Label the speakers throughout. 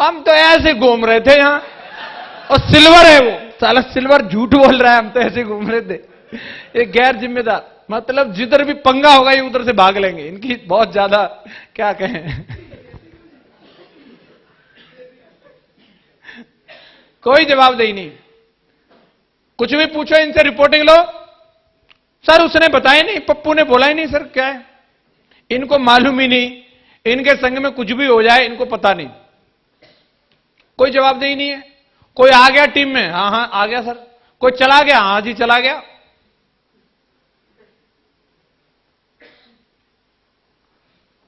Speaker 1: हम तो ऐसे घूम रहे थे यहां, और सिल्वर है वो साला, सिल्वर झूठ बोल रहा है, हम तो ऐसे घूम रहे थे। ये गैर जिम्मेदार, मतलब जिधर भी पंगा होगा ये उधर से भाग लेंगे, इनकी बहुत ज्यादा क्या कहें। कोई जवाबदेही नहीं, कुछ भी पूछो इनसे, रिपोर्टिंग लो, सर उसने बताया नहीं, पप्पू ने बोला ही नहीं सर, क्या है, इनको मालूम ही नहीं, इनके संग में कुछ भी हो जाए इनको पता नहीं, कोई जवाबदेही नहीं है। कोई आ गया टीम में, हाँ हाँ आ गया सर, कोई चला गया, हाँ जी चला गया।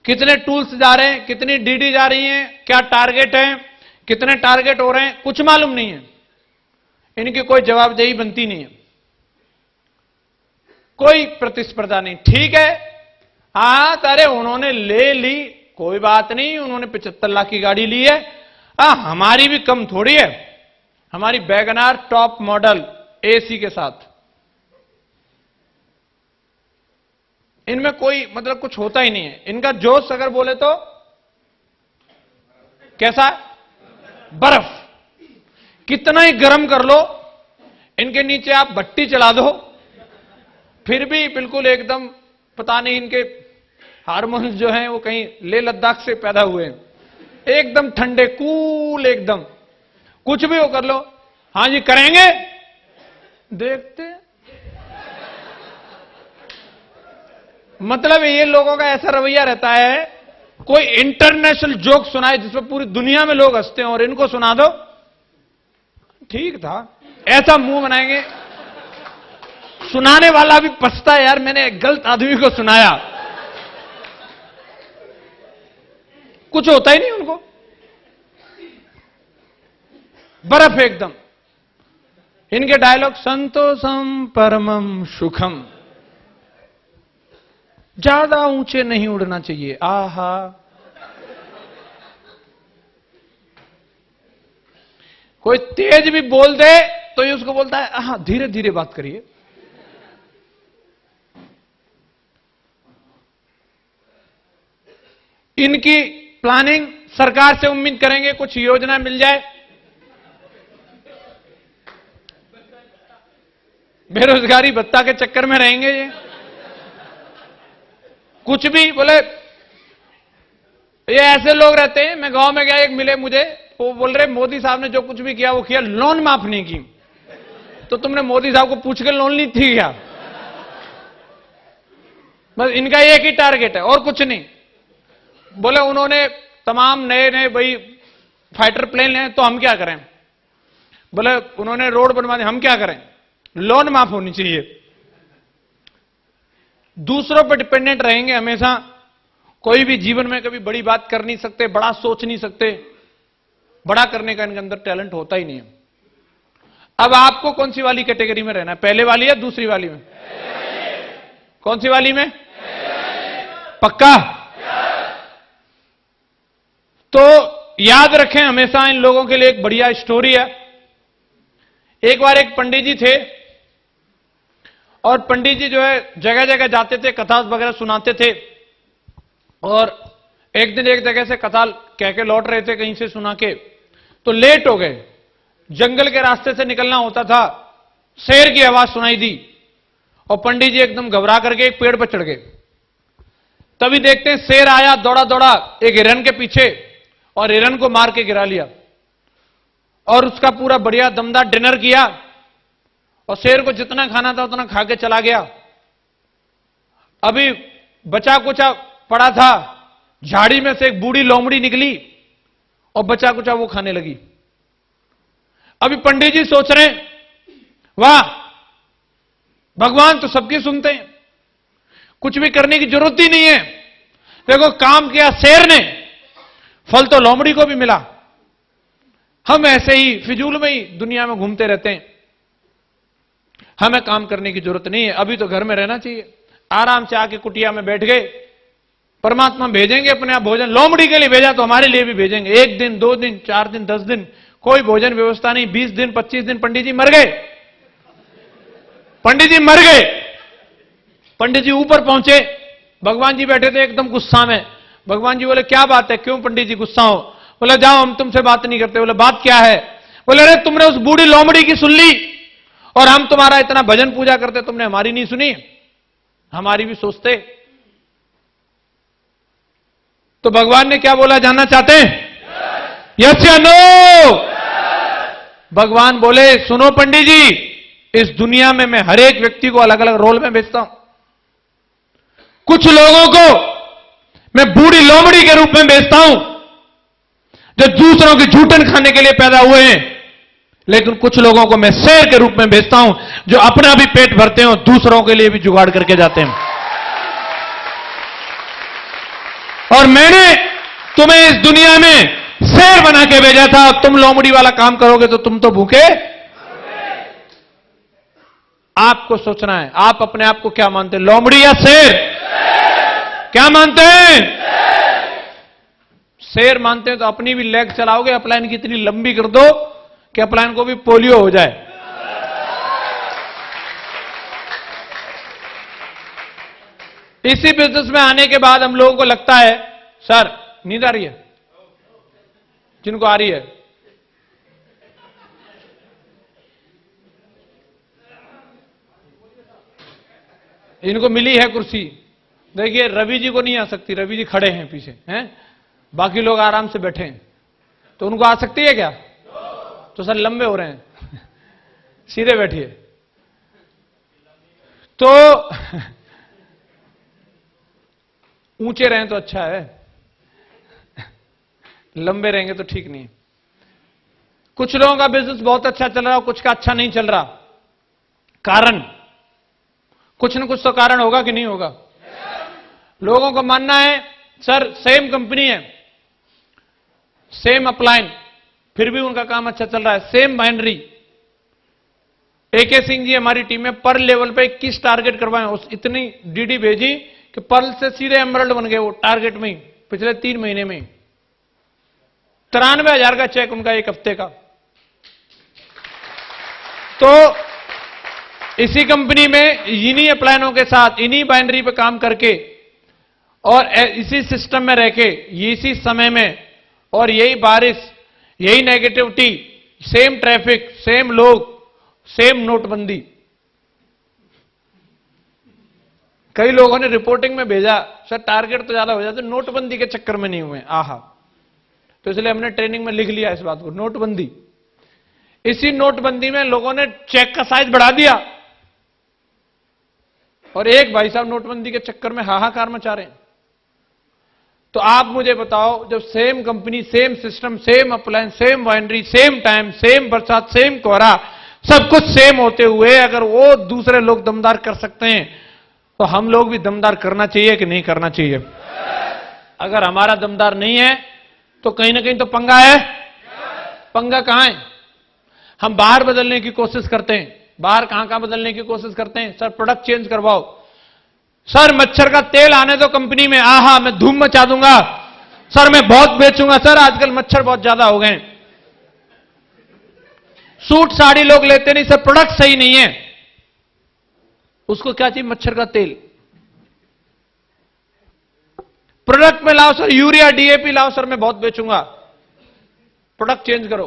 Speaker 1: कितने टूल्स जा रहे हैं, कितनी डीडी जा रही हैं, क्या टारगेट है, कितने टारगेट हो रहे हैं, कुछ मालूम नहीं है, इनकी कोई जवाबदेही बनती नहीं है, कोई प्रतिस्पर्धा नहीं। ठीक है, हाँ अरे उन्होंने ले ली, कोई बात नहीं, उन्होंने 75 लाख की गाड़ी ली है, हमारी भी कम थोड़ी है, हमारी वैगनार टॉप मॉडल एसी के साथ। इनमें कोई मतलब कुछ होता ही नहीं है, इनका जोश अगर बोले तो कैसा है, बर्फ, कितना ही गर्म कर लो, इनके नीचे आप भट्टी चला दो फिर भी बिल्कुल एकदम, पता नहीं इनके हार्मोन्स जो हैं वो कहीं लेह लद्दाख से पैदा हुए हैं, एकदम ठंडे कूल, एकदम कुछ भी हो कर लो, हाँ जी करेंगे, देखते। मतलब ये लोगों का ऐसा रवैया रहता है, कोई इंटरनेशनल जोक सुनाए जिसमें पूरी दुनिया में लोग हंसते हैं और इनको सुना दो, ठीक था, ऐसा मुंह बनाएंगे, सुनाने वाला भी पछता है, यार मैंने गलत आदमी को सुनाया, कुछ होता ही नहीं उनको, बर्फ एकदम। इनके डायलॉग, संतोषम परमम सुखम, ज्यादा ऊंचे नहीं उड़ना चाहिए, आहा। कोई तेज भी बोल दे तो ये उसको बोलता है, आहा धीरे धीरे बात करिए। इनकी प्लानिंग, सरकार से उम्मीद करेंगे कुछ योजना मिल जाए, बेरोजगारी भत्ता के चक्कर में रहेंगे ये, कुछ भी बोले। ये ऐसे लोग रहते हैं, मैं गांव में गया, एक मिले मुझे, वो बोल रहे मोदी साहब ने जो कुछ भी किया वो किया, लोन माफ नहीं की, तो तुमने मोदी साहब को पूछ के लोन ली थी क्या? बस इनका एक ही टारगेट है और कुछ नहीं। बोले उन्होंने तमाम नए नए भाई फाइटर प्लेन लें तो हम क्या करें, बोले उन्होंने रोड बनवा दी, हम क्या करें, लोन माफ होनी चाहिए। दूसरों पर डिपेंडेंट रहेंगे हमेशा, कोई भी जीवन में कभी बड़ी बात कर नहीं सकते, बड़ा सोच नहीं सकते, बड़ा करने का इनके अंदर टैलेंट होता ही नहीं है। अब आपको कौन सी वाली कैटेगरी में रहना है, पहले वाली या दूसरी वाली में? कौन सी वाली में? पक्का? तो याद रखें हमेशा, इन लोगों के लिए एक बढ़िया स्टोरी है। एक बार एक पंडित जी थे, और पंडित जी जो है जगह जगह जाते थे, कथा वगैरह सुनाते थे, और एक दिन एक जगह से कथा कह के लौट रहे थे कहीं से सुना के, तो लेट हो गए, जंगल के रास्ते से निकलना होता था, शेर की आवाज सुनाई दी, और पंडित जी एकदम घबरा करके एक पेड़ पर चढ़ गए। तभी देखते हैं शेर आया दौड़ा दौड़ा एक हिरन के पीछे, और हिरन को मार के गिरा लिया, और उसका पूरा बढ़िया दमदार डिनर किया, और शेर को जितना खाना था उतना खा के चला गया। अभी बचा कुचा पड़ा था, झाड़ी में से एक बूढ़ी लोमड़ी निकली और बचा कुचा वो खाने लगी। अभी पंडित जी सोच रहे हैं, वाह भगवान तो सबकी सुनते हैं, कुछ भी करने की जरूरत ही नहीं है, देखो काम किया शेर ने, फल तो लोमड़ी को भी मिला। हम ऐसे ही फिजूल में ही दुनिया में घूमते रहते हैं, हमें काम करने की जरूरत नहीं है, अभी तो घर में रहना चाहिए, आराम से आके कुटिया में बैठ गए, परमात्मा भेजेंगे अपने आप भोजन। लोमड़ी के लिए भेजा तो हमारे लिए भी भेजेंगे, 1 दिन 2 दिन 4 दिन 10 दिन कोई भोजन व्यवस्था नहीं, 20 दिन 25 दिन पंडित जी मर गए, पंडित जी मर गए। पंडित जी ऊपर पहुंचे, भगवान जी बैठे थे एकदम गुस्सा में। भगवान जी बोले क्या बात है, क्यों पंडित जी गुस्सा हो? बोला जाओ हम तुमसे बात नहीं करते। बोला बात क्या है? बोले अरे तुमने उस बूढ़ी लोमड़ी की सुन ली और हम तुम्हारा इतना भजन पूजा करते, तुमने हमारी नहीं सुनी, हमारी भी सोचते। तो भगवान ने क्या बोला, जानना चाहते हैं? यस या नो? भगवान बोले सुनो पंडित जी, इस दुनिया में मैं हर एक व्यक्ति को अलग अलग रोल में भेजता हूं। कुछ लोगों को मैं बूढ़ी लोमड़ी के रूप में भेजता हूं जो दूसरों की झूठन खाने के लिए पैदा हुए हैं, लेकिन कुछ लोगों को मैं शेर के रूप में भेजता हूं जो अपना भी पेट भरते हैं और दूसरों के लिए भी जुगाड़ करके जाते हैं। और मैंने तुम्हें इस दुनिया में शेर बना के भेजा था, तुम लोमड़ी वाला काम करोगे तो तुम तो भूखे। आपको सोचना है आप अपने आप को क्या मानते हैं, लोमड़ी या शेर? क्या मानते हैं? शेर मानते हैं तो अपनी भी लेग चलाओगे, अपलाइन की इतनी लंबी कर दो कि अपलाइन को भी पोलियो हो जाए। इसी बिजनेस में आने के बाद हम लोगों को लगता है सर नींद आ रही है, जिनको आ रही है इनको मिली है कुर्सी। देखिए रवि जी को नहीं आ सकती, रवि जी खड़े हैं पीछे हैं, बाकी लोग आराम से बैठे हैं, तो उनको आ सकती है क्या? तो सर लंबे हो रहे हैं सीधे बैठिए। तो ऊंचे रहें तो अच्छा है, लंबे रहेंगे तो ठीक नहीं। कुछ लोगों का बिजनेस बहुत अच्छा चल रहा है, कुछ का अच्छा नहीं चल रहा। कारण कुछ न कुछ तो कारण होगा कि नहीं होगा? लोगों को मानना है सर सेम कंपनी है, सेम अपलाइन, फिर भी उनका काम अच्छा चल रहा है। Same binary, AK Singh ji हमारी टीम में पर लेवल पे 21 टारगेट करवाए, उस इतनी DD भेजी कि पर्ल से सीधे एमरल्ड बन गए वो टारगेट में ही, पिछले 3 महीने में 93,000 का चेक उनका एक हफ्ते का। तो इसी कंपनी में इन्हीं अपलाइनों के साथ इन्हीं बाइनरी पे काम करके और इसी सिस्टम में रह के इसी समय में और यही बारिश, यही नेगेटिविटी, सेम ट्रैफिक, सेम लोग, सेम नोटबंदी। कई लोगों ने रिपोर्टिंग में भेजा सर टारगेट तो ज्यादा हो जाते, नोटबंदी के चक्कर में नहीं हुए। आहा, तो इसलिए हमने ट्रेनिंग में लिख लिया इस बात को, नोटबंदी। इसी नोटबंदी में लोगों ने चेक का साइज बढ़ा दिया और एक भाई साहब नोटबंदी के चक्कर में हाहाकार मचा रहे हैं। तो आप मुझे बताओ, जब same company, same system, same upline, same winery, same time, same बरसात, सेम कोहरा, सब कुछ सेम होते हुए अगर वो दूसरे लोग दमदार कर सकते हैं तो हम लोग भी दमदार करना चाहिए कि नहीं करना चाहिए? अगर हमारा दमदार नहीं है तो कहीं ना कहीं तो पंगा है। पंगा कहां है? हम बाहर बदलने की कोशिश करते हैं। बाहर कहां बदलने की कोशिश करते हैं? सर प्रोडक्ट चेंज करवाओ, सर मच्छर का तेल आने दो कंपनी में, आहा मैं धूम मचा दूंगा, सर मैं बहुत बेचूंगा, सर आजकल मच्छर बहुत ज्यादा हो गए। सूट साड़ी लोग लेते नहीं, सर प्रोडक्ट सही नहीं है। उसको क्या चाहिए? मच्छर का तेल। प्रोडक्ट में लाओ सर यूरिया DAP लाओ, सर मैं बहुत बेचूंगा। प्रोडक्ट चेंज करो।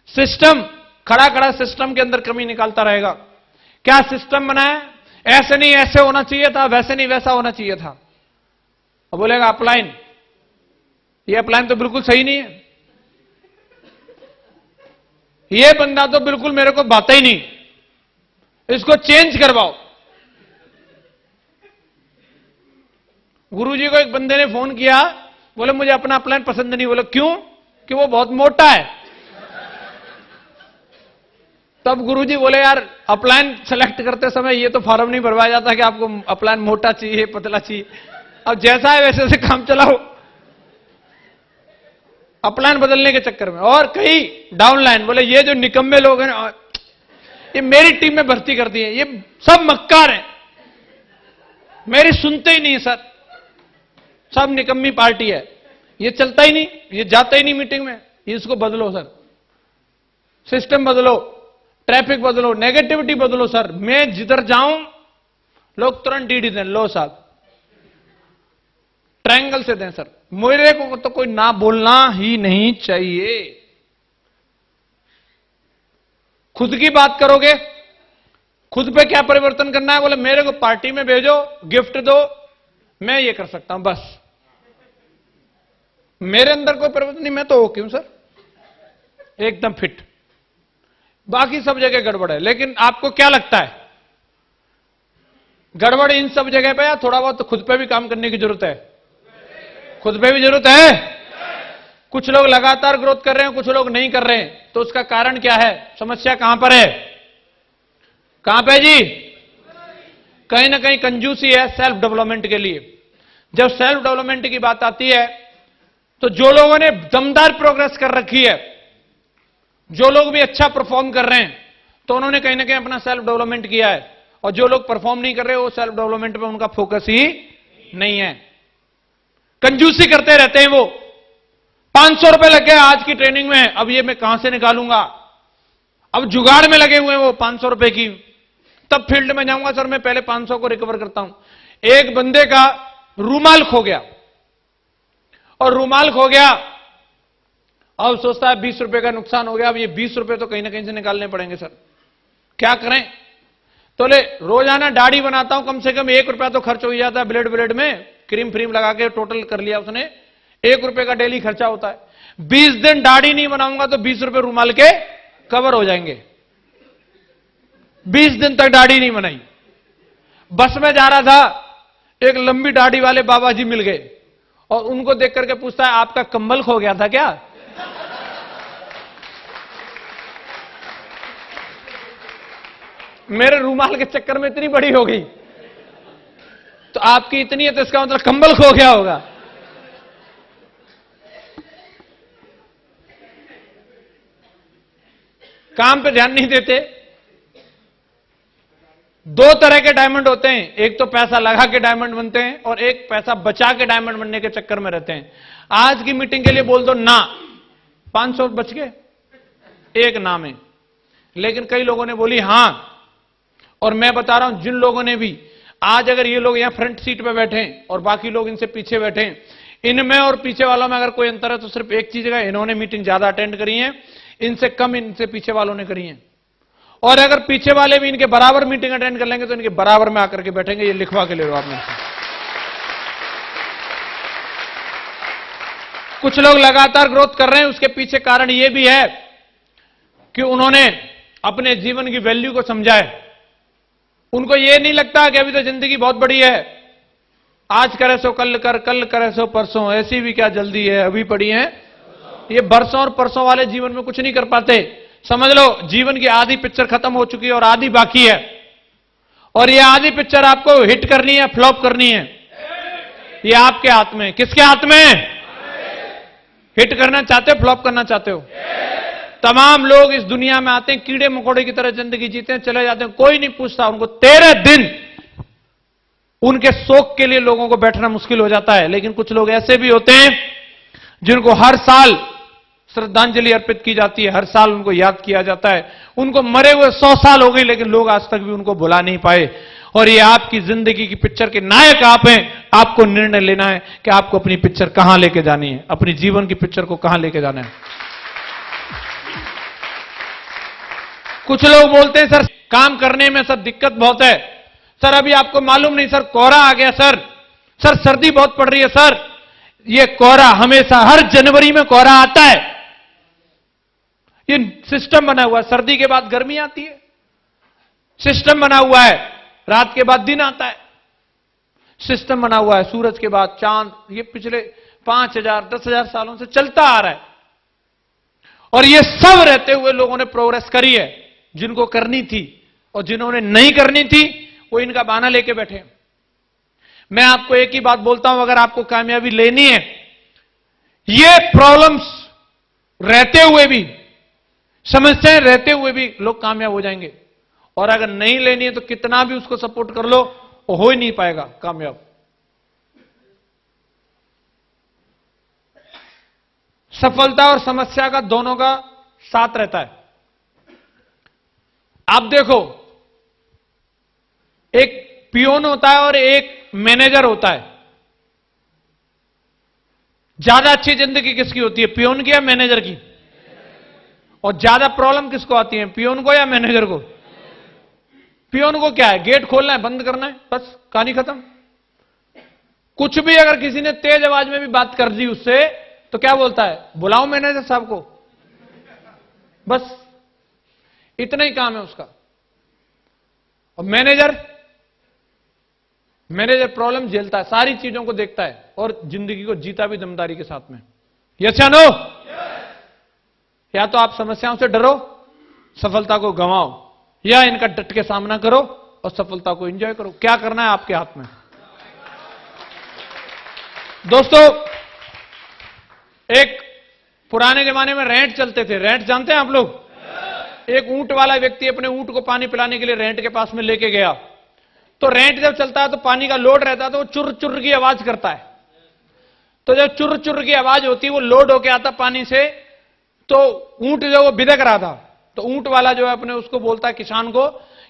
Speaker 1: सिस्टम खड़ा खड़ा सिस्टम के अंदर कमी निकालता रहेगा। क्या सिस्टम बनाया? ऐसे नहीं ऐसे होना चाहिए था, वैसे नहीं वैसा होना चाहिए था। और बोलेगा अपलाइन, ये अपलाइन तो बिल्कुल सही नहीं है, ये बंदा तो बिल्कुल मेरे को बात ही नहीं, इसको चेंज करवाओ। गुरुजी को एक बंदे ने फोन किया, बोले मुझे अपना अपलाइन पसंद नहीं। बोले क्यों? कि वो बहुत मोटा है। तब गुरुजी बोले यार अपलाइन सेलेक्ट करते समय ये तो फॉर्म नहीं भरवाया जाता कि आपको अपलाइन मोटा चाहिए पतला चाहिए, अब जैसा है वैसे से काम चलाओ। अपलाइन बदलने के चक्कर में। और कई डाउनलाइन, बोले ये जो निकम्मे लोग हैं ये मेरी टीम में भर्ती कर दिए, ये सब मक्कार हैं, मेरी सुनते ही नहीं सर, सब निकम्मी पार्टी है, ये चलता ही नहीं, ये जाता ही नहीं मीटिंग में, ये इसको बदलो सर, सिस्टम बदलो, ट्रैफिक बदलो, नेगेटिविटी बदलो सर। मैं जिधर जाऊं लोग तुरंत DD दें, लो साहब ट्रायंगल से दें सर, मेरे को तो कोई ना बोलना ही नहीं चाहिए। खुद की बात करोगे, खुद पे क्या परिवर्तन करना है, बोले मेरे को पार्टी में भेजो, गिफ्ट दो, मैं ये कर सकता हूं बस। मेरे अंदर कोई परिवर्तन नहीं, मैं तो ओके हूं सर, एकदम फिट। बाकी सब जगह गड़बड़ है। लेकिन आपको क्या लगता है गड़बड़ इन सब जगह पे, या थोड़ा बहुत तो खुद पे भी काम करने की जरूरत है? खुद पे भी जरूरत है। कुछ लोग लगातार ग्रोथ कर रहे हैं, कुछ लोग नहीं कर रहे हैं, तो उसका कारण क्या है? समस्या कहां पर है? कहां पे जी? कहीं ना कहीं कंजूसी है सेल्फ डेवलपमेंट के लिए। जब सेल्फ डेवलपमेंट की बात आती है तो जो लोगों ने दमदार प्रोग्रेस कर रखी है, जो लोग भी अच्छा परफॉर्म कर रहे हैं, तो उन्होंने कहीं ना कहीं अपना सेल्फ डेवलपमेंट किया है। और जो लोग परफॉर्म नहीं कर रहे, वो सेल्फ डेवलपमेंट पे उनका फोकस ही नहीं है, कंजूसी करते रहते हैं। वो 500 रुपए लग गए आज की ट्रेनिंग में, अब ये मैं कहां से निकालूंगा? अब जुगाड़ में लगे हुए हैं वो 500 रुपए की। तब फील्ड में जाऊंगा सर, मैं पहले 500 को रिकवर करता हूं। एक बंदे का रूमाल खो गया, और रूमाल खो गया, अब सोचता है 20 रुपए का नुकसान हो गया, अब ये 20 रुपए तो कहीं ना कहीं से निकालने पड़ेंगे सर, क्या करें? तो ले रोजाना दाढ़ी बनाता हूं, कम से कम 1 रुपया तो खर्च हो ही जाता है, ब्लेड ब्लेड में क्रीम फ्रीम लगा के टोटल कर लिया उसने, 1 रुपए का डेली खर्चा होता है। 20 दिन दाढ़ी नहीं बनाऊंगा तो 20 रुपए रूमाल के कवर हो जाएंगे। 20 दिन तक दाढ़ी नहीं बनाई। बस में जा रहा था, एक लंबी दाढ़ी वाले बाबा जी मिल गए, और उनको देख करके पूछता है आपका कंबल खो गया था क्या? मेरे रूमाल के चक्कर में इतनी बड़ी हो गई, तो आपकी इतनी है तो इसका मतलब कंबल खो गया होगा। काम पे ध्यान नहीं देते। 2 तरह के डायमंड होते हैं, एक तो पैसा लगा के डायमंड बनते हैं, और एक पैसा बचा के डायमंड बनने के चक्कर में रहते हैं। आज की मीटिंग के लिए बोल दो ना, 500 बच गए एक ना में। लेकिन कई लोगों ने बोली हां, और मैं बता रहा हूं जिन लोगों ने भी, आज अगर ये लोग यहां फ्रंट सीट पे बैठे हैं और बाकी लोग इनसे पीछे बैठे हैं, इनमें और पीछे वालों में अगर कोई अंतर है तो सिर्फ एक चीज है, इन्होंने मीटिंग ज्यादा अटेंड करी है, इनसे कम इनसे पीछे वालों ने करी है। और अगर पीछे वाले भी इनके बराबर मीटिंग अटेंड कर लेंगे तो इनके बराबर में आकर के बैठेंगे। ये लिखवा के ले लो आपने। कुछ लोग लगातार ग्रोथ कर रहे हैं, उसके पीछे कारण यह भी है कि उन्होंने अपने जीवन की वैल्यू को समझा है। उनको यह नहीं लगता कि अभी तो जिंदगी बहुत बड़ी है, आज करे सो कल कर, कल करे सो परसों, ऐसी भी क्या जल्दी है, अभी पड़ी है। ये बरसों और परसों वाले जीवन में कुछ नहीं कर पाते। समझ लो जीवन की आधी पिक्चर खत्म हो चुकी है और आधी बाकी है, और ये आधी पिक्चर आपको हिट करनी है, फ्लॉप करनी है, ये आपके हाथ में। किसके हाथ में? हिट करना चाहते हो, फ्लॉप करना चाहते हो? तमाम लोग इस दुनिया में आते हैं, कीड़े मकोड़े की तरह जिंदगी जीते हैं, चले जाते हैं, कोई नहीं पूछता उनको। 13 दिन उनके शोक के लिए लोगों को बैठना मुश्किल हो जाता है। लेकिन कुछ लोग ऐसे भी होते हैं जिनको हर साल श्रद्धांजलि अर्पित की जाती है, हर साल उनको याद किया जाता है। उनको मरे हुए 100 साल हो गए, लेकिन लोग आज तक भी उनको भुला नहीं पाए। और ये आपकी जिंदगी की पिक्चर के नायक आप हैं। आपको निर्णय लेना है कि आपको अपनी पिक्चर कहां लेके जानी है, अपनी जीवन की पिक्चर को कहां लेके जाना है। कुछ लोग बोलते हैं सर काम करने में सर दिक्कत बहुत है, सर अभी आपको मालूम नहीं सर कोहरा आ गया, सर सर्दी बहुत पड़ रही है सर। ये कोहरा हमेशा हर जनवरी में कोहरा आता है, ये सिस्टम बना हुआ है। सर्दी के बाद गर्मी आती है, सिस्टम बना हुआ है। रात के बाद दिन आता है, सिस्टम बना हुआ है। सूरज के बाद चांद, ये पिछले 5000 10,000 सालों से चलता आ रहा है। और ये सब रहते हुए लोगों ने प्रोग्रेस करी है, जिनको करनी थी, और जिन्होंने नहीं करनी थी वो इनका बहाना लेके बैठे। मैं आपको एक ही बात बोलता हूं, अगर आपको कामयाबी लेनी है, ये प्रॉब्लम्स रहते हुए भी, समस्याएं रहते हुए भी लोग कामयाब हो जाएंगे। और अगर नहीं लेनी है तो कितना भी उसको सपोर्ट कर लो, वो हो ही नहीं पाएगा कामयाब। सफलता और समस्या का दोनों का साथ रहता है। आप देखो, एक पियोन होता है और एक मैनेजर होता है। ज्यादा अच्छी जिंदगी किसकी होती है, पियोन की या मैनेजर की? और ज्यादा प्रॉब्लम किसको आती है, पियोन को या मैनेजर को? पियोन को क्या है, गेट खोलना है, बंद करना है, बस कहानी खत्म। कुछ भी अगर किसी ने तेज आवाज में भी बात कर दी उससे, तो क्या बोलता है, बुलाओ मैनेजर साहब को, बस इतना ही काम है उसका। और मैनेजर प्रॉब्लम झेलता है, सारी चीजों को देखता है और जिंदगी को जीता भी दमदारी के साथ में। यस या नो? या तो आप समस्याओं से डरो, सफलता को गंवाओ, या इनका डट के सामना करो और सफलता को एंजॉय करो। क्या करना है आपके हाथ में। दोस्तों, एक पुराने जमाने में रेंट चलते थे। रेंट जानते हैं आप लोग? एक ऊंट वाला व्यक्ति अपने ऊंट को पानी पिलाने के लिए रेंट के पास में लेके गया। तो रेंट जब चलता है तो पानी का लोड रहता है, तो वो चुर चुर की आवाज करता है। तो जब चुर चुर की आवाज होती है, वो लोड होके आता पानी से, तो ऊंट जो वो बिदक रहा था, तो ऊंट वाला जो है अपने उसको बोलता है किसान को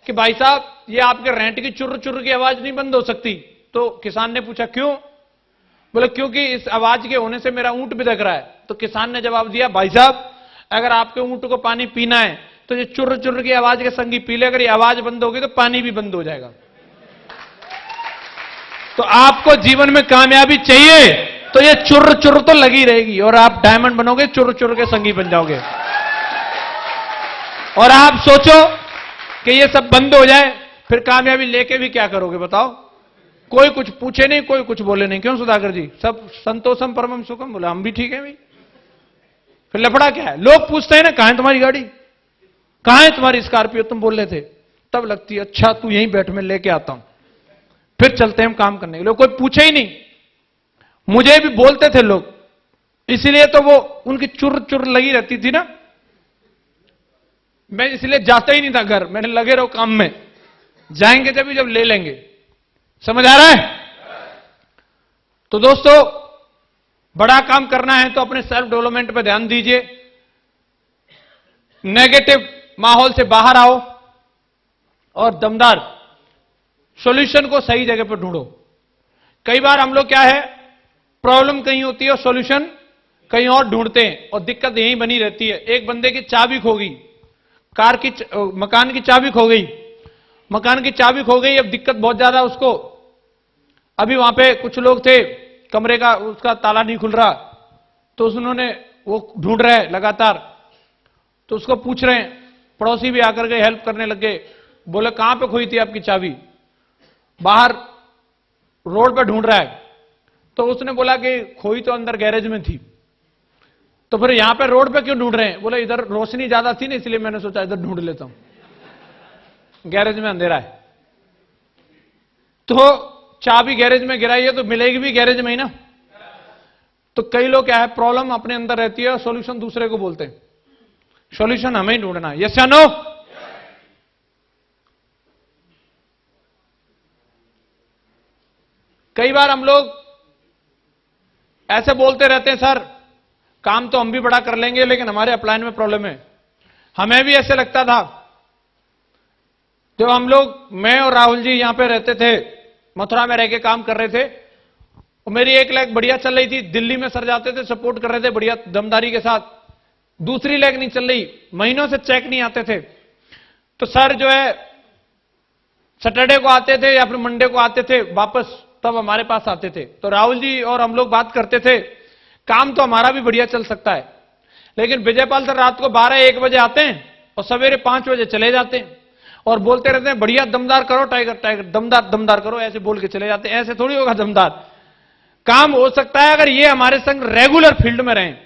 Speaker 1: कि भाई साहब, ये आपके रेंट की चुर चुर की आवाज नहीं बंद हो सकती। तो किसान ने पूछा क्यों? बोले क्योंकि इस आवाज के होने से मेरा ऊंट बिदक रहा है। तो किसान ने जवाब दिया, भाई साहब, अगर आपके ऊंट को पानी पीना है तो ये चुर चुर की आवाज के संगी पी ले। अगर ये आवाज बंद होगी तो पानी भी बंद हो जाएगा। तो आपको जीवन में कामयाबी चाहिए तो ये चुर चुर तो लगी रहेगी, और आप डायमंड बनोगे, चुर चुर के संगी बन जाओगे। और आप सोचो कि ये सब बंद हो जाए, फिर कामयाबी लेके भी क्या करोगे बताओ? कोई कुछ पूछे नहीं, कोई कुछ बोले नहीं। क्यों सुधाकर जी? सब संतोषम परमम सुखम। बोला हम भी ठीक है भाई। फिर लफड़ा क्या है? लोग पूछते हैं ना, कहां है तुम्हारी गाड़ी, कहां है तुम्हारी स्कॉर्पियो, तुम बोल रहे थे। तब लगती है अच्छा तू यहीं बैठ, मैं लेके आता हूं, फिर चलते हैं हम काम करने के लिए। कोई पूछे ही नहीं। मुझे भी बोलते थे लोग, इसलिए तो वो उनकी चुर चुर लगी रहती थी ना, मैं इसलिए जाता ही नहीं था घर। मैंने लगे रहो काम में, जाएंगे जब ले लेंगे। समझ आ रहा है? तो दोस्तों, बड़ा काम करना है तो अपने सेल्फ डेवलपमेंट पे ध्यान दीजिए। नेगेटिव माहौल से बाहर आओ और दमदार सॉल्यूशन को सही जगह पर ढूंढो। कई बार हम लोग क्या है, प्रॉब्लम कहीं होती है और सॉल्यूशन कहीं और ढूंढते हैं, और दिक्कत यहीं बनी रहती है। एक बंदे की चाबी खो गई, मकान की चाबी खो गई, मकान की चाबी खो गई। अब दिक्कत बहुत ज्यादा उसको। अभी वहां पे कुछ लोग थे, कमरे का उसका ताला नहीं खुल रहा, तो उन्होंने वो ढूंढ रहे लगातार, तो उसको पूछ रहे हैं, पड़ोसी भी आकर के हेल्प करने लग गए। बोले कहां पे खोई थी आपकी चाबी? बाहर रोड पे ढूंढ रहा है। तो उसने बोला कि खोई तो अंदर गैरेज में थी। तो फिर यहां पे रोड पे क्यों ढूंढ रहे हैं? बोले इधर रोशनी ज्यादा थी ना, इसलिए मैंने सोचा इधर ढूंढ लेता हूं, गैरेज में अंधेरा है। तो चाबी गैरेज में गिराई है तो मिलेगी भी गैरेज में ही ना। तो कई लोग क्या है, प्रॉब्लम अपने अंदर रहती है और सॉल्यूशन दूसरे को बोलते हैं। सॉल्यूशन हमें ही ढूंढना है। यस या नो? कई बार हम लोग ऐसे बोलते रहते हैं, सर काम तो हम भी बड़ा कर लेंगे लेकिन हमारे अपलाइन में प्रॉब्लम है। हमें भी ऐसे लगता था जब हम लोग, मैं और राहुल जी यहां पे रहते थे, मथुरा में रह के काम कर रहे थे, और मेरी एक लेग बढ़िया चल रही थी। दिल्ली में सर जाते थे, सपोर्ट कर रहे थे बढ़िया दमदारी के साथ। दूसरी लेग नहीं चल रही, महीनों से चेक नहीं आते थे। तो सर जो है सैटरडे को आते थे या फिर मंडे को आते थे वापस, तब हमारे पास आते थे। तो राहुल जी और हम लोग बात करते थे, काम तो हमारा भी बढ़िया चल सकता है, लेकिन विजयपाल सर रात को 12-1 बजे आते हैं और सवेरे 5 बजे चले जाते हैं, और बोलते रहते हैं बढ़िया दमदार करो टाइगर, टाइगर दमदार दमदार करो, ऐसे बोल के चले जाते हैं। ऐसे थोड़ी होगा दमदार काम। हो सकता है अगर ये हमारे संग रेगुलर फील्ड में रहें।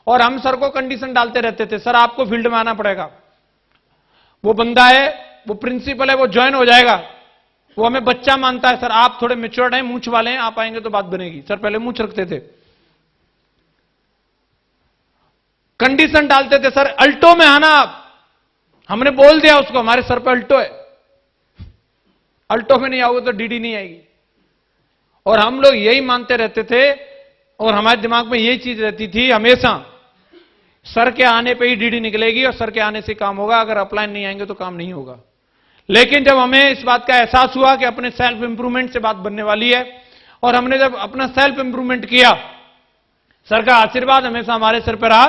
Speaker 1: और हम सर को कंडीशन डालते रहते थे, सर आपको फील्ड में आना पड़ेगा। वो बंदा है, वो प्रिंसिपल है, वो ज्वाइन हो जाएगा, वो हमें बच्चा मानता है, सर आप थोड़े मैच्योर्ड हैं, मूंछ वाले हैं, आप आएंगे तो बात बनेगी। सर पहले मूंछ रखते थे, कंडीशन डालते थे, सर अल्टो में आना आप। हमने बोल दिया उसको, हमारे सर पर अल्टो है, अल्टो में नहीं आओगे तो डीडी नहीं आएगी। और हम लोग यही मानते रहते थे, और हमारे दिमाग में यही चीज रहती थी हमेशा, सर के आने पे ही डीडी निकलेगी और सर के आने से काम होगा, अगर अपलाइन नहीं आएंगे तो काम नहीं होगा। लेकिन जब हमें इस बात का एहसास हुआ कि अपने सेल्फ इंप्रूवमेंट से बात बनने वाली है, और हमने जब अपना सेल्फ इंप्रूवमेंट किया सर का आशीर्वाद हमेशा हमारे सिर पर रहा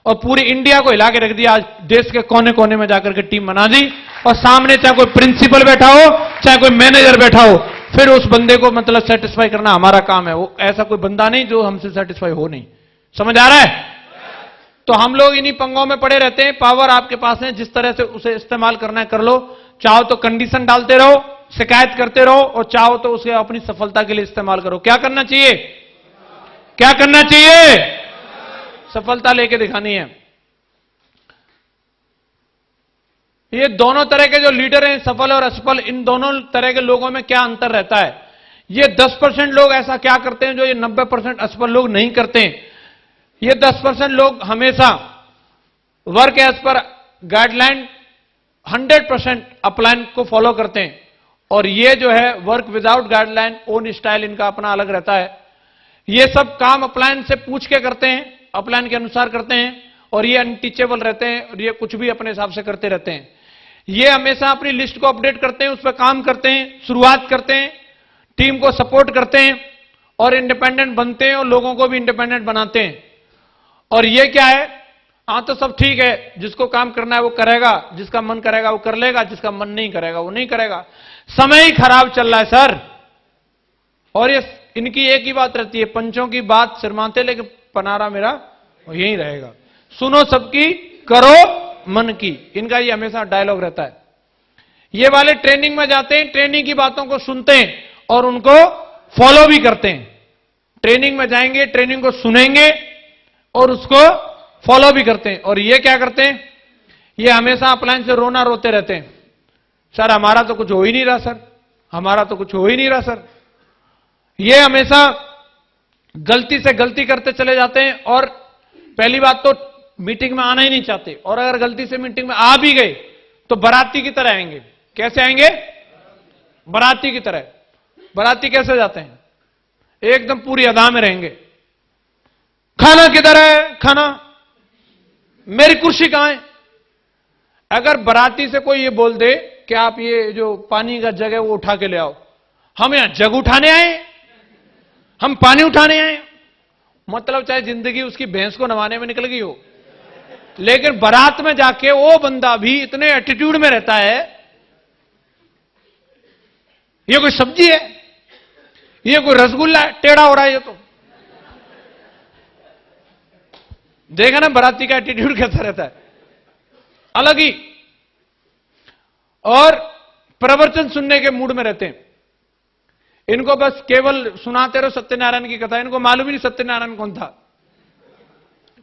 Speaker 1: और पूरी इंडिया को हिला के रख दिया। आज देश के कोने कोने में जाकर के टीम बना दी और सामने चाहे कोई प्रिंसिपल बैठा हो चाहे कोई मैनेजर बैठा हो, फिर उस बंदे को मतलब सेटिस्फाई करना हमारा काम है। वो ऐसा कोई बंदा नहीं जो हमसे सेटिस्फाई हो नहीं। समझ आ रहा है? तो हम लोग इन्हीं पंगों में पड़े रहते हैं। पावर आपके पास है, जिस तरह से उसे इस्तेमाल करना है कर लो। चाहो तो कंडीशन डालते रहो, शिकायत करते रहो, और चाहो तो उसे अपनी सफलता के लिए इस्तेमाल करो। क्या करना चाहिए? क्या करना चाहिए? सफलता लेके दिखानी है। ये दोनों तरह के जो लीडर हैं, सफल और असफल, इन दोनों तरह के लोगों में क्या अंतर रहता है? ये 10% लोग ऐसा क्या करते हैं जो ये 90% असफल लोग नहीं करते हैं। ये 10% लोग हमेशा work as per guideline 100% upline को फॉलो करते हैं, और ये जो है work without guideline, own style इनका अपना अलग रहता है। ये सब काम अपलाइन से पूछ के करते हैं, अपलाइन के अनुसार करते हैं, और ये अनटीचेबल रहते हैं, और ये कुछ भी अपने हिसाब से करते रहते हैं। ये हमेशा अपनी लिस्ट को अपडेट करते हैं, उस पर काम करते हैं, शुरुआत करते हैं, टीम को सपोर्ट करते हैं, और इंडिपेंडेंट बनते हैं, और लोगों को भी इंडिपेंडेंट बनाते हैं। और ये क्या है? हाँ तो सब ठीक है, जिसको काम करना है वो करेगा, जिसका मन करेगा वो कर लेगा, जिसका मन नहीं करेगा वो नहीं करेगा। समय ही खराब चल रहा है सर। और ये इनकी एक ही बात रहती है, पंचों की बात शर्माते, लेकिन पनारा मेरा यही रहेगा। सुनो सबकी, करो मन की, इनका ये हमेशा डायलॉग रहता है। ये वाले ट्रेनिंग में जाते हैं, ट्रेनिंग की बातों को सुनते हैं और उनको फॉलो भी करते हैं। ट्रेनिंग में जाएंगे, ट्रेनिंग को सुनेंगे और उसको फॉलो भी करते हैं। और ये क्या करते हैं? ये हमेशा अपलाइन से रोना रोते रहते हैं, सर हमारा तो कुछ हो ही नहीं रहा, सर हमारा तो कुछ हो ही नहीं रहा सर। ये हमेशा गलती से गलती करते चले जाते हैं, और पहली बात तो मीटिंग में आना ही नहीं चाहते, और अगर गलती से मीटिंग में आ भी गए तो बाराती की तरह आएंगे। कैसे आएंगे? बाराती की तरह। बाराती कैसे जाते हैं? एकदम पूरी अदा में रहेंगे। खाना किधर है? खाना, मेरी कुर्सी कहां है? अगर बाराती से कोई ये बोल दे कि आप ये जो पानी का जग है वो उठा के ले आओ, हम यहां जग उठाने आए, हम पानी उठाने आए, मतलब चाहे जिंदगी उसकी भैंस को नवाने में निकल गई हो, लेकिन बारात में जाके वो बंदा भी इतने एटीट्यूड में रहता है, ये कोई सब्जी है, ये कोई रसगुल्ला है, टेढ़ा हो रहा है ये तो। देखा ना बाराती का एटीट्यूड कैसा रहता है, अलग ही। और प्रवचन सुनने के मूड में रहते हैं। इनको बस केवल सुनाते रहो सत्यनारायण की कथा, इनको मालूम ही नहीं सत्यनारायण कौन था।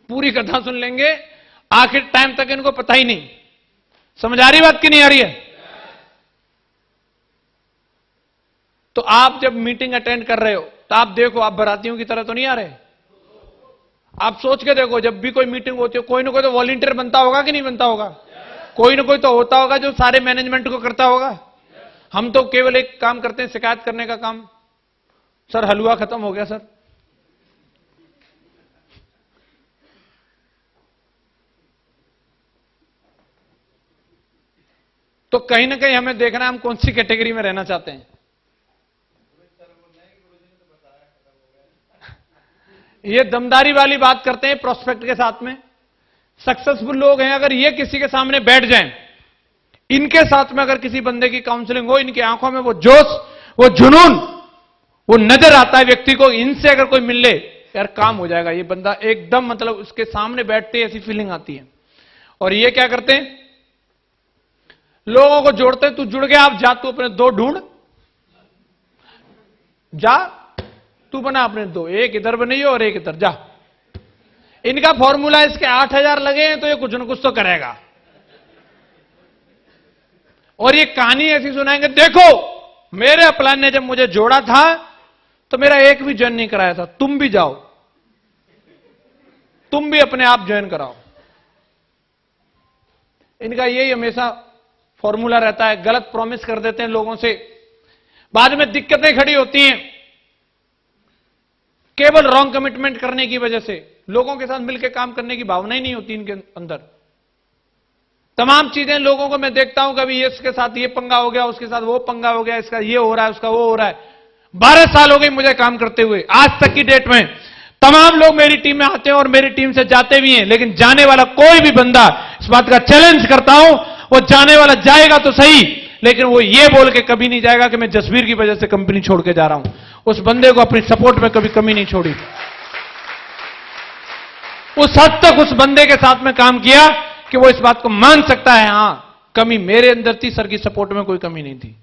Speaker 1: पूरी कथा सुन लेंगे, आखिर टाइम तक इनको पता ही नहीं। समझ आ रही बात कि नहीं आ रही है? तो आप जब मीटिंग अटेंड कर रहे हो तो आप देखो, आप बारातियों की तरह तो नहीं आ रहे। आप सोच के देखो, जब भी कोई मीटिंग होती है कोई ना कोई तो वॉलंटियर बनता होगा कि नहीं बनता होगा? कोई ना कोई तो होता होगा जो सारे मैनेजमेंट को करता होगा। हम तो केवल एक काम करते हैं, शिकायत करने का काम। सर हलवा खत्म हो गया सर। तो कहीं ना कहीं हमें देखना है हम कौन सी कैटेगरी में रहना चाहते हैं। ये दमदारी वाली बात करते हैं प्रोस्पेक्ट के साथ में। सक्सेसफुल लोग हैं, अगर ये किसी के सामने बैठ जाएं, इनके साथ में अगर किसी बंदे की काउंसलिंग हो, इनकी आंखों में वो जोश, वो जुनून, वो नजर आता है व्यक्ति को। इनसे अगर कोई मिल ले, यार काम हो जाएगा, ये बंदा एकदम, मतलब उसके सामने बैठते ही ऐसी फीलिंग आती है। और ये क्या करते हैं? लोगों को जोड़ते हैं, तू जुड़ गया, आप जा, तू अपने दो ढूंढ, जा तू बना अपने दो, एक इधर बनाइए और एक इधर, जा। इनका फॉर्मूला, इसके 8000 लगे हैं तो ये कुछ न कुछ तो करेगा। और ये कहानी ऐसी सुनाएंगे, देखो मेरे अपलाइन ने जब मुझे जोड़ा था तो मेरा एक भी ज्वाइन नहीं कराया था, तुम भी जाओ, तुम भी अपने आप ज्वाइन कराओ। इनका यही हमेशा फॉर्मूला रहता है। गलत प्रॉमिस कर देते हैं लोगों से, बाद में दिक्कतें खड़ी होती हैं केवल रॉन्ग कमिटमेंट करने की वजह से। लोगों के साथ मिलकर काम करने की भावना ही नहीं होती इनके अंदर। तमाम चीजें लोगों को मैं देखता हूं, कभी इसके साथ ये पंगा हो गया, उसके साथ वो पंगा हो गया, इसका ये हो रहा है, उसका वो हो रहा है। 12 साल हो गए मुझे काम करते हुए, आज तक की डेट में तमाम लोग मेरी टीम में आते हैं और मेरी टीम से जाते भी हैं, लेकिन जाने वाला कोई भी बंदा, इस बात का चैलेंज करता हूं, वो जाने वाला जाएगा तो सही, लेकिन वो ये बोल के कभी नहीं जाएगा कि मैं जसवीर की वजह से कंपनी छोड़ के जा रहा हूं। उस बंदे को अपनी सपोर्ट में कभी कमी नहीं छोड़ी। उस हद तक उस बंदे के साथ में काम किया कि वो इस बात को मान सकता है, हां कमी मेरे अंदर थी, सर की सपोर्ट में कोई कमी नहीं थी।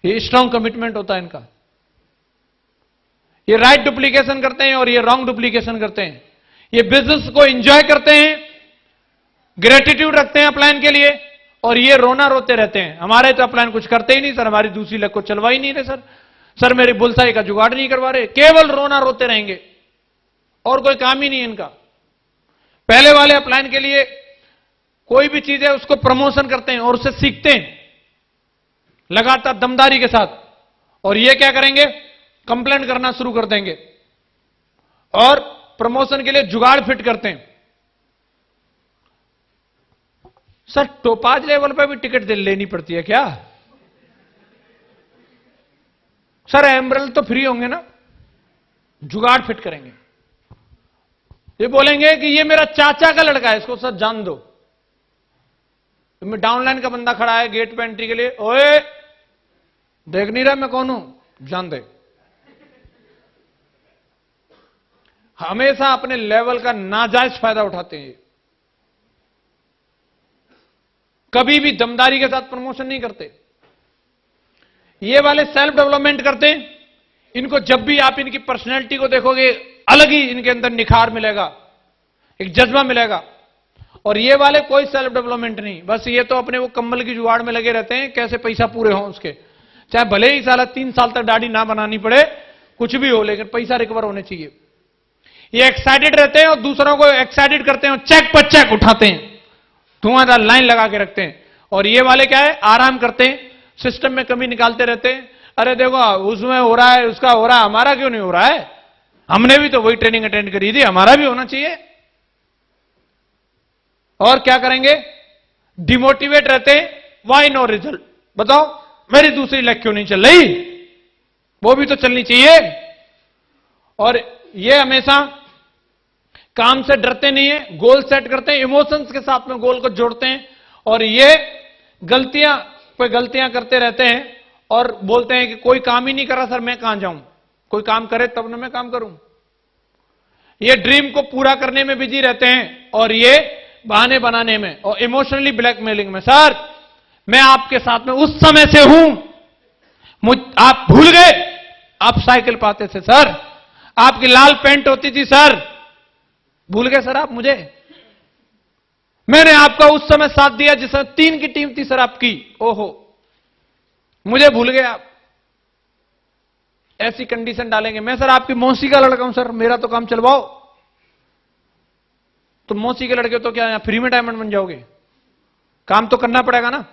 Speaker 1: ये स्ट्रांग कमिटमेंट होता है इनका। ये राइट डुप्लीकेशन करते हैं और ये रॉन्ग डुप्लीकेशन करते हैं। ये बिजनेस को एंजॉय करते हैं, ग्रेटिट्यूड रखते हैं अपलाइन के लिए, और ये रोना रोते रहते हैं, हमारे तो अपलाइन कुछ करते ही नहीं सर, हमारी दूसरी लेग को चलवा ही नहीं रहे सर मेरी बुलसाई का जुगाड़ नहीं करवा रहे, केवल रोना रोते रहेंगे और कोई काम ही नहीं है इनका। पहले वाले अपलाइन के लिए कोई भी चीज है उसको प्रमोशन करते हैं और उससे सीखते हैं लगातार दमदारी के साथ, और ये क्या करेंगे, कंप्लेंट करना शुरू कर देंगे और प्रमोशन के लिए जुगाड़ फिट करते हैं। सर टोपाज लेवल पे भी टिकट लेनी पड़ती है क्या? सर एमरल्ड तो फ्री होंगे ना? जुगाड़ फिट करेंगे। ये बोलेंगे कि ये मेरा चाचा का लड़का है, इसको सर जान दो। मैं डाउनलाइन का बंदा खड़ा है गेट पे एंट्री के लिए, ओए देख नहीं रहा मैं कौन हूं, जान दे। हमेशा अपने लेवल का नाजायज फायदा उठाते हैं। कभी भी दमदारी के साथ प्रमोशन नहीं करते। ये वाले सेल्फ डेवलपमेंट करते हैं। इनको जब भी आप इनकी पर्सनैलिटी को देखोगे अलग ही इनके अंदर निखार मिलेगा, एक जज्बा मिलेगा। और ये वाले कोई सेल्फ डेवलपमेंट नहीं, बस ये तो अपने वो कम्बल की जुगाड़ में लगे रहते हैं, कैसे पैसा पूरे हों उसके, चाहे भले ही साला 3 साल तक दाढ़ी ना बनानी पड़े, कुछ भी हो, लेकिन पैसा रिकवर होने चाहिए। ये एक्साइटेड रहते हैं और दूसरों को एक्साइटेड करते हैं और चेक पर चेक उठाते हैं, धुआंधार लाइन लगा के रखते हैं। और ये वाले क्या है, आराम करते हैं, सिस्टम में कमी निकालते रहते हैं। अरे देखो उसमें हो रहा है, उसका हो रहा है, हमारा क्यों नहीं हो रहा है? हमने भी तो वही ट्रेनिंग अटेंड करी थी, हमारा भी होना चाहिए। और क्या करेंगे, डिमोटिवेट रहते हैं, व्हाई नो रिजल्ट, बताओ मेरी दूसरी लेग क्यों नहीं चल रही, वो भी तो चलनी चाहिए। और ये हमेशा काम से डरते नहीं है, गोल सेट करते हैं, इमोशंस के साथ में गोल को जोड़ते हैं, और ये गलतियां पे गलतियां करते रहते हैं और बोलते हैं कि कोई काम ही नहीं कर रहा सर, मैं कहां जाऊं, कोई काम करे तब ना मैं काम करूं। ये ड्रीम को पूरा करने में बिजी रहते हैं और ये बहाने बनाने में और इमोशनली ब्लैकमेलिंग में। सर मैं आपके साथ में उस समय से हूं, आप भूल गए, आप साइकिल पाते थे सर, आपकी लाल पेंट होती थी सर, भूल गए सर आप मुझे? मैंने आपका उस समय साथ दिया जिसमें 3 की टीम थी सर आपकी, ओहो मुझे भूल गए आप। ऐसी कंडीशन डालेंगे, मैं सर आपकी मौसी का लड़का हूं सर, मेरा तो काम चलवाओ। तो मौसी के लड़के तो क्या यहां फ्री में डायमंड बन जाओगे? काम तो करना पड़ेगा ना।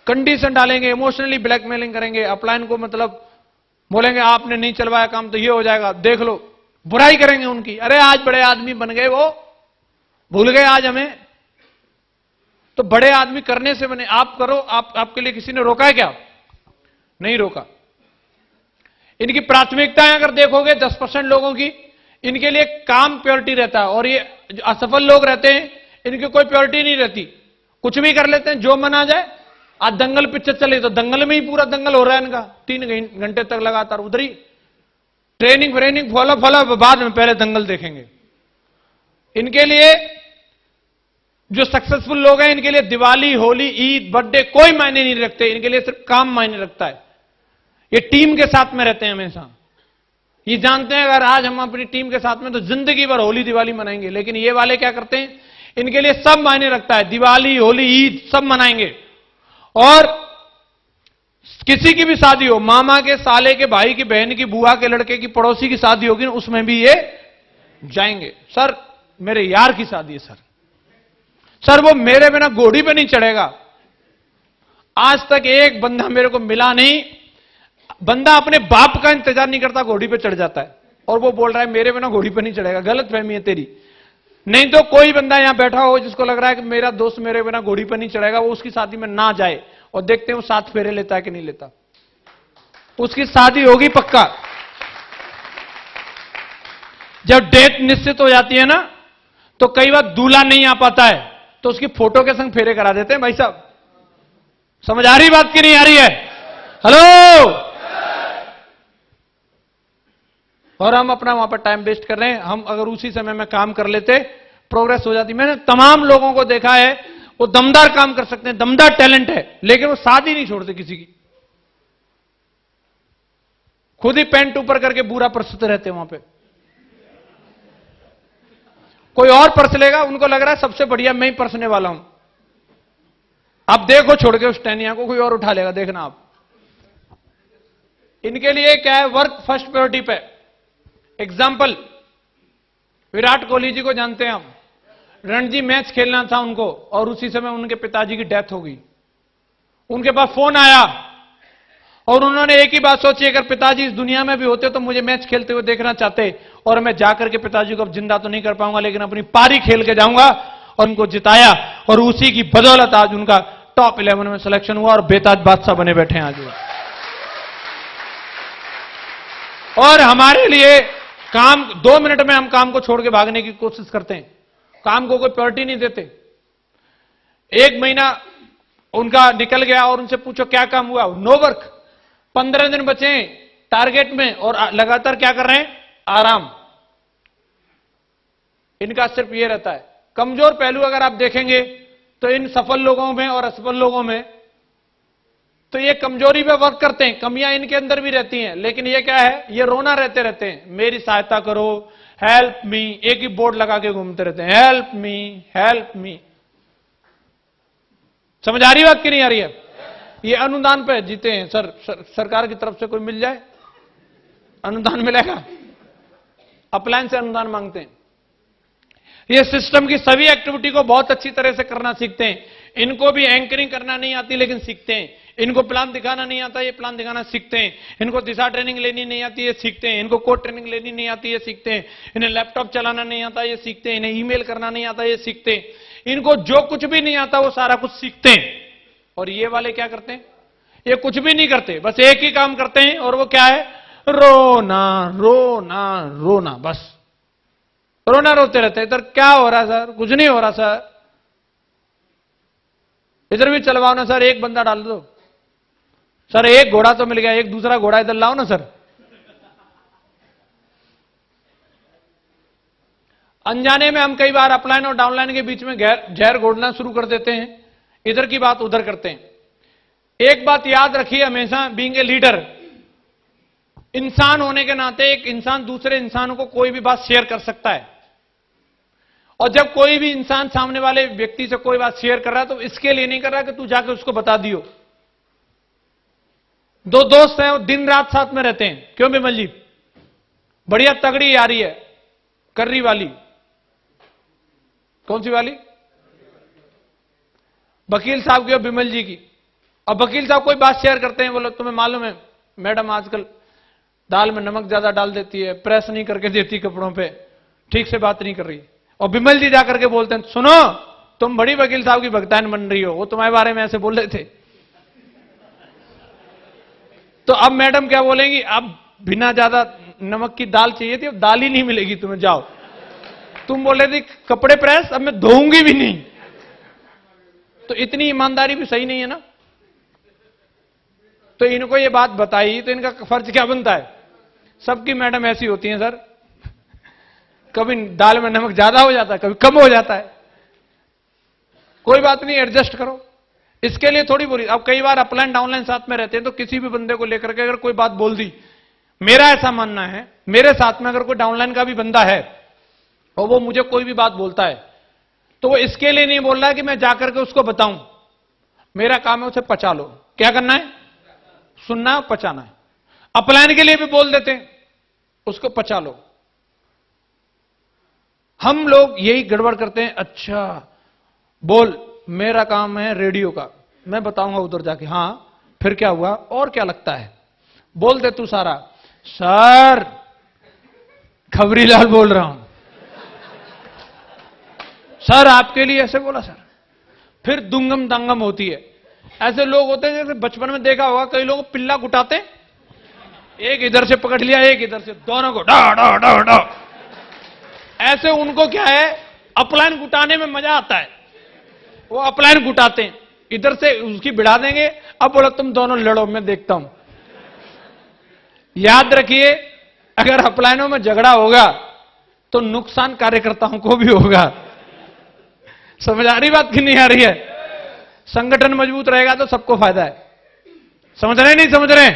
Speaker 1: कंडीशन डालेंगे, इमोशनली ब्लैकमेलिंग करेंगे, अपलाइन को मतलब बोलेंगे आपने नहीं चलवाया काम तो ये हो जाएगा, देख लो, बुराई करेंगे उनकी। अरे आज बड़े आदमी बन गए, वो भूल गए आज हमें। तो बड़े आदमी करने से बने, आप करो, आपके लिए किसी ने रोका है क्या? नहीं रोका। इनकी प्राथमिकताएं अगर देखोगे 10% लोगों की, इनके लिए काम प्योरिटी रहता है, और ये असफल लोग रहते हैं इनकी कोई प्योरिटी नहीं रहती, कुछ भी कर लेते हैं जो मन आ जाए। आज दंगल पिक्चर चले तो दंगल में ही पूरा दंगल हो रहा है इनका, 3 घंटे तक लगातार उधर ही ट्रेनिंग फॉलो बाद में, पहले दंगल देखेंगे। इनके लिए जो सक्सेसफुल लोग हैं, इनके लिए दिवाली, होली, ईद, बर्थडे कोई मायने नहीं रखते, इनके लिए सिर्फ काम मायने रखता है। ये टीम के साथ में रहते हैं हमेशा, ये जानते हैं अगर आज हम अपनी टीम के साथ में तो जिंदगी भर होली दिवाली मनाएंगे। लेकिन ये वाले क्या करते हैं, इनके लिए सब मायने रखता है, दिवाली, होली, ईद सब मनाएंगे। और किसी की भी शादी हो, मामा के, साले के, भाई की, बहन की, बुआ के लड़के की, पड़ोसी की शादी होगी, उसमें भी ये जाएंगे। सर मेरे यार की शादी है सर वो मेरे बिना घोड़ी पे नहीं चढ़ेगा। आज तक एक बंदा मेरे को मिला नहीं, बंदा अपने बाप का इंतजार नहीं करता, घोड़ी पे चढ़ जाता है, और वो बोल रहा है मेरे बिना घोड़ी पे नहीं चढ़ेगा। गलत फहमी है तेरी। नहीं तो कोई बंदा यहां बैठा हो जिसको लग रहा है कि मेरा दोस्त मेरे बिना घोड़ी पे नहीं चढ़ेगा, वो उसकी शादी में ना जाए, और देखते हैं वो 7 फेरे लेता है कि नहीं लेता। उसकी शादी होगी पक्का। जब डेट निश्चित हो जाती है ना, तो कई बार दूल्हा नहीं आ पाता है, तो उसकी फोटो के संग फेरे करा देते हैं। भाई साहब, समझ आ रही बात की नहीं आ रही है? हेलो। और हम अपना वहां पर टाइम वेस्ट कर रहे हैं। हम अगर उसी समय में काम कर लेते, प्रोग्रेस हो जाती। मैंने तमाम लोगों को देखा है, वो दमदार काम कर सकते हैं, दमदार टैलेंट है, लेकिन वो शादी नहीं छोड़ते किसी की। खुद ही पैंट ऊपर करके बुरा परसते रहते हैं वहां पे। कोई और परस लेगा, उनको लग रहा है सबसे बढ़िया मैं ही परसने वाला हूं। आप देखो छोड़ के उस टैनिया को, कोई और उठा लेगा, देखना आप। इनके लिए क्या है, वर्क फर्स्ट प्रायोरिटी पे। एग्जाम्पल, विराट कोहली जी को जानते हैं हम। रणजी मैच खेलना था उनको, और उसी समय उनके पिताजी की डेथ हो गई। उनके पास फोन आया और उन्होंने एक ही बात सोची, अगर पिताजी इस दुनिया में भी होते तो मुझे मैच खेलते हुए देखना चाहते, और मैं जाकर के पिताजी को अब जिंदा तो नहीं कर पाऊंगा, लेकिन अपनी पारी खेल के जाऊंगा। और उनको जिताया, और उसी की बदौलत आज उनका टॉप 11 में सिलेक्शन हुआ और बेताज बादशाह बने बैठे हैं आज वो। और हमारे लिए काम 2 मिनट में हम काम को छोड़ के भागने की कोशिश करते हैं, काम को कोई प्रायोरिटी नहीं देते। 1 महीना उनका निकल गया और उनसे पूछो क्या काम हुआ, नो वर्क। 15 दिन बचे टारगेट में और लगातार क्या कर रहे हैं, आराम। इनका सिर्फ ये रहता है। कमजोर पहलू अगर आप देखेंगे तो इन सफल लोगों में और असफल लोगों में, तो ये कमजोरी पे वर्क करते हैं, कमियां इनके अंदर भी रहती हैं, लेकिन ये क्या है, ये रोना रहते रहते हैं, मेरी सहायता करो, हेल्प मी, एक ही बोर्ड लगा के घूमते रहते हैं, हेल्प मी हेल्प मी। समझ आ रही बात कि नहीं आ रही है? ये अनुदान पे जीते हैं। सरकार की तरफ से कोई मिल जाए, अनुदान मिलेगा, अपलाइन से अनुदान मांगते हैं। ये सिस्टम की सभी एक्टिविटी को बहुत अच्छी तरह से करना सीखते हैं। इनको भी एंकरिंग करना नहीं आती, लेकिन सीखते हैं। इनको प्लान दिखाना नहीं आता, ये प्लान दिखाना सीखते हैं। इनको दिशा ट्रेनिंग लेनी नहीं आती, ये सीखते हैं। इनको कोड ट्रेनिंग लेनी नहीं आती, ये सीखते हैं। इन्हें लैपटॉप चलाना नहीं आता, ये सीखते हैं। इन्हें ईमेल करना नहीं आता, ये सीखते हैं। इनको जो कुछ भी नहीं आता वो सारा कुछ सीखते हैं। और ये वाले क्या करते हैं, ये कुछ भी नहीं करते, बस एक ही काम करते हैं, और वो क्या है, रोना रोना रोना, बस रोना रोते रहते हैं। इधर क्या हो रहा है सर, कुछ नहीं हो रहा सर, इधर भी चलवाओ ना सर, एक बंदा डाल दो सर, एक घोड़ा तो मिल गया, एक दूसरा घोड़ा इधर लाओ ना सर। अनजाने में हम कई बार अपलाइन और डाउनलाइन के बीच में जहर घोड़ना शुरू कर देते हैं, इधर की बात उधर करते हैं। एक बात याद रखिए हमेशा, बीइंग ए लीडर, इंसान होने के नाते एक इंसान दूसरे इंसान को कोई भी बात शेयर कर सकता है। और जब कोई भी इंसान सामने वाले व्यक्ति से कोई बात शेयर कर रहा है, तो इसके लिए नहीं कर रहा कि तू जाकर उसको बता दियो। 2 दोस्त हैं, वो दिन रात साथ में रहते हैं। क्यों बिमल जी? बढ़िया तगड़ी यारी है, कर्री वाली। कौन सी वाली? वकील साहब की और बिमल जी की। अब वकील साहब कोई बात शेयर करते हैं, बोलो तुम्हें मालूम है मैडम आजकल दाल में नमक ज्यादा डाल देती है, प्रेस नहीं करके देती कपड़ों पे, ठीक से बात नहीं कर रही। और बिमल जी जाकर के बोलते हैं, सुनो तुम बड़ी वकील साहब की भगतान बन रही हो, वो तुम्हारे बारे में ऐसे बोल रहे थे। तो अब मैडम क्या बोलेंगी, अब बिना ज्यादा नमक की दाल चाहिए थी, अब दाल ही नहीं मिलेगी तुम्हें, जाओ। तुम बोल रहे थे कपड़े प्रेस, अब मैं धोऊंगी भी नहीं। तो इतनी ईमानदारी भी सही नहीं है ना। तो इनको ये बात बताई, तो इनका फर्ज क्या बनता है? सबकी मैडम ऐसी होती हैं सर, कभी दाल में नमक ज्यादा हो जाता है, कभी कम हो जाता है। कोई बात नहीं, एडजस्ट करो। इसके लिए थोड़ी बोली। अब कई बार अपलाइन डाउनलाइन साथ में रहते हैं, तो किसी भी बंदे को लेकर के अगर कोई बात बोल दी, मेरा ऐसा मानना है, मेरे साथ में अगर कोई डाउनलाइन का भी बंदा है और वो मुझे कोई भी बात बोलता है, तो वो इसके लिए नहीं बोल रहा है कि मैं जाकर के उसको बताऊं। मेरा काम है उसे पचा लो। क्या करना है? सुनना है, पचाना है। अपलाइन के लिए भी बोल देते हैं, उसको पचा लो। हम लोग यही गड़बड़ करते हैं। अच्छा बोल, मेरा काम है रेडियो का, मैं बताऊंगा उधर जाके। हां, फिर क्या हुआ और क्या लगता है? बोल दे तू सारा। सर खबरीलाल बोल रहा हूं सर, आपके लिए ऐसे बोला सर। फिर दुंगम दंगम होती है। ऐसे लोग होते हैं, जैसे बचपन में देखा होगा, कई लोग पिल्ला कुटाते, एक इधर से पकड़ लिया, एक इधर से, दोनों को डा डा डा डा। ऐसे उनको क्या है, अपलाइन गुटाने में मजा आता है। वो अपलाइन गुटाते हैं, इधर से उसकी बिड़ा देंगे, अब बोला तुम दोनों लड़ो, मैं देखता हूं। याद रखिए, अगर अपलाइनों में झगड़ा होगा तो नुकसान कार्यकर्ताओं को भी होगा। समझ आ रही बात कि नहीं आ रही है? संगठन मजबूत रहेगा तो सबको फायदा है। समझ रहे नहीं समझ रहे?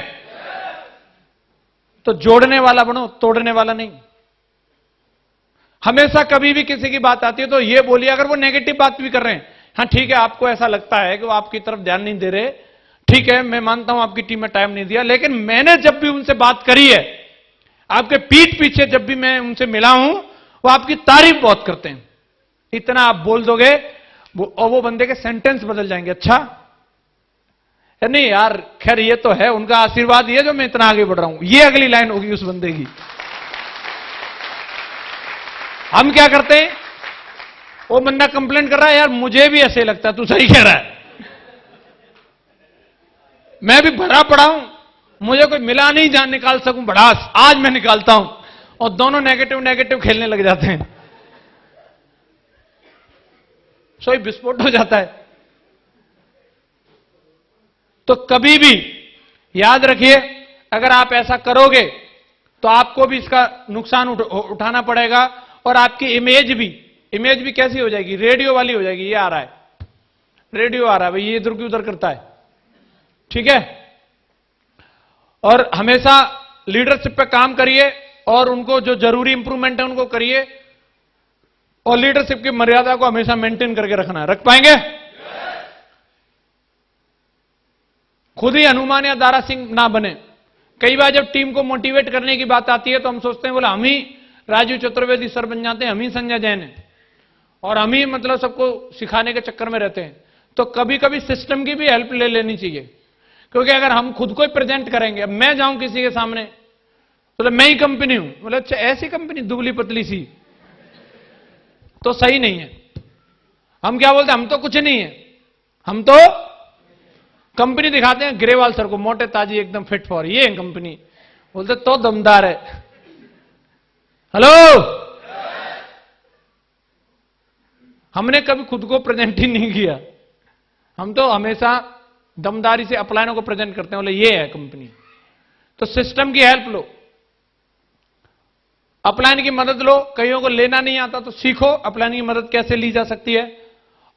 Speaker 1: तो जोड़ने वाला बनो, तोड़ने वाला नहीं। हमेशा कभी भी किसी की बात आती है तो ये बोलिए, अगर वो नेगेटिव बात भी कर रहे हैं, हाँ ठीक है, आपको ऐसा लगता है कि वो आपकी तरफ ध्यान नहीं दे रहे, ठीक है, मैं मानता हूं आपकी टीम में टाइम नहीं दिया, लेकिन मैंने जब भी उनसे बात करी है, आपके पीठ पीछे जब भी मैं उनसे मिला हूं, वो आपकी तारीफ बहुत करते हैं। इतना आप बोल दोगे और वो बंदे के सेंटेंस बदल जाएंगे। अच्छा नहीं यार, खैर ये तो है, उनका आशीर्वाद ये जो मैं इतना आगे बढ़ रहा हूं, ये अगली लाइन होगी उस बंदे की। हम क्या करते हैं, वो बंदा कंप्लेंट कर रहा है, यार मुझे भी ऐसे लगता है, तू सही कह रहा है, मैं भी भरा पड़ा हूं, मुझे कोई मिला नहीं जहां निकाल सकूं भड़ास, आज मैं निकालता हूं। और दोनों नेगेटिव नेगेटिव खेलने लग जाते हैं, सोई विस्फोट हो जाता है। तो कभी भी याद रखिए, अगर आप ऐसा करोगे तो आपको भी इसका नुकसान उठाना पड़ेगा, और आपकी इमेज भी कैसी हो जाएगी, रेडियो वाली हो जाएगी। ये आ रहा है, रेडियो आ रहा है भाई, ये इधर की उधर करता है, ठीक है। और हमेशा लीडरशिप पे काम करिए, और उनको जो जरूरी इंप्रूवमेंट है उनको करिए, और लीडरशिप की मर्यादा को हमेशा मेंटेन करके रखना है। रख पाएंगे? खुद ही हनुमान या दारा सिंह ना बने। कई बार जब टीम को मोटिवेट करने की बात आती है तो हम सोचते हैं बोला हम ही राजीव चतुर्वेदी सर बन जाते हैं, हम ही संजय जैन हैं, और हम ही मतलब सबको सिखाने के चक्कर में रहते हैं। तो कभी कभी सिस्टम की भी हेल्प ले लेनी चाहिए, क्योंकि अगर हम खुद को ही प्रेजेंट करेंगे, अब मैं जाऊं किसी के सामने तो मैं ही कंपनी हूं, बोले अच्छा ऐसी कंपनी दुबली पतली सी, तो सही नहीं है। हम क्या बोलते हैं, हम तो कुछ नहीं है, हम तो कंपनी दिखाते हैं ग्रेवाल सर को, मोटे ताजी एकदम फिट फॉर, ये है कंपनी, बोलते तो दमदार है। हेलो, हमने कभी खुद को प्रेजेंट ही नहीं किया, हम तो हमेशा दमदारी से अपलाइनों को प्रेजेंट करते हैं, बोले ये है कंपनी। तो सिस्टम की हेल्प लो, अपलाइन की मदद लो। कईयों को लेना नहीं आता तो सीखो अपलाइन की मदद कैसे ली जा सकती है,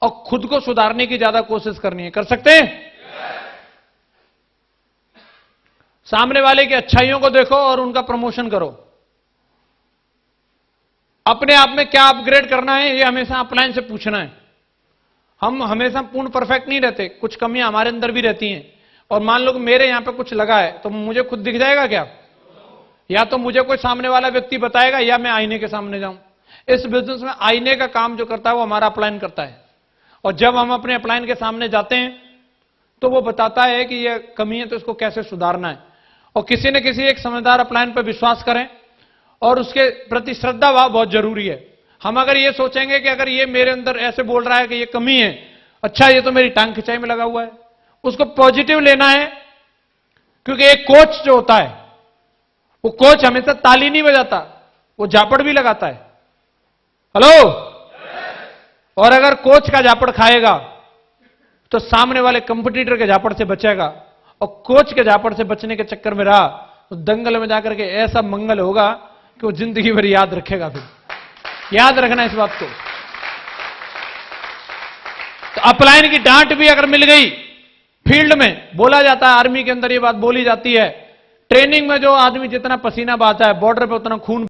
Speaker 1: और खुद को सुधारने की ज्यादा कोशिश करनी है। कर सकते हैं? सामने वाले की अच्छाइयों को देखो और उनका प्रमोशन करो। अपने आप में क्या अपग्रेड करना है, ये हमेशा अपलाइन से पूछना है। हम हमेशा पूर्ण परफेक्ट नहीं रहते, कुछ कमियां हमारे अंदर भी रहती हैं। और मान लो कि मेरे यहां पे कुछ लगा है तो मुझे खुद दिख जाएगा क्या? या तो मुझे कोई सामने वाला व्यक्ति बताएगा, या मैं आईने के सामने जाऊं। इस बिजनेस में आईने का काम जो करता है वो हमारा अपलाइन करता है, और जब हम अपने अपलाइन के सामने जाते हैं तो वो बताता है कि ये कमी है तो इसको कैसे सुधारना है। और किसी न किसी एक समझदार अपलाइन पर विश्वास करें, और उसके प्रति श्रद्धा भाव बहुत जरूरी है। हम अगर ये सोचेंगे कि अगर ये मेरे अंदर ऐसे बोल रहा है कि ये कमी है, अच्छा ये तो मेरी टांग खिंचाई में लगा हुआ है, उसको पॉजिटिव लेना है। क्योंकि एक कोच जो होता है, वो कोच हमेशा ताली नहीं बजाता, वो झापड़ भी लगाता है। हेलो, और अगर कोच का झापड़ खाएगा तो सामने वाले कंपटीटर के झापड़ से बचेगा, और कोच के झापड़ से बचने के चक्कर में रहा तो दंगल में जाकर के ऐसा मंगल होगा कि वो जिंदगी भर याद रखेगा। फिर याद रखना इस बात को। तो अपलाइन की डांट भी अगर मिल गई, फील्ड में बोला जाता है, आर्मी के अंदर ये बात बोली जाती है, ट्रेनिंग में जो आदमी जितना पसीना बहाता है बॉर्डर पे उतना खून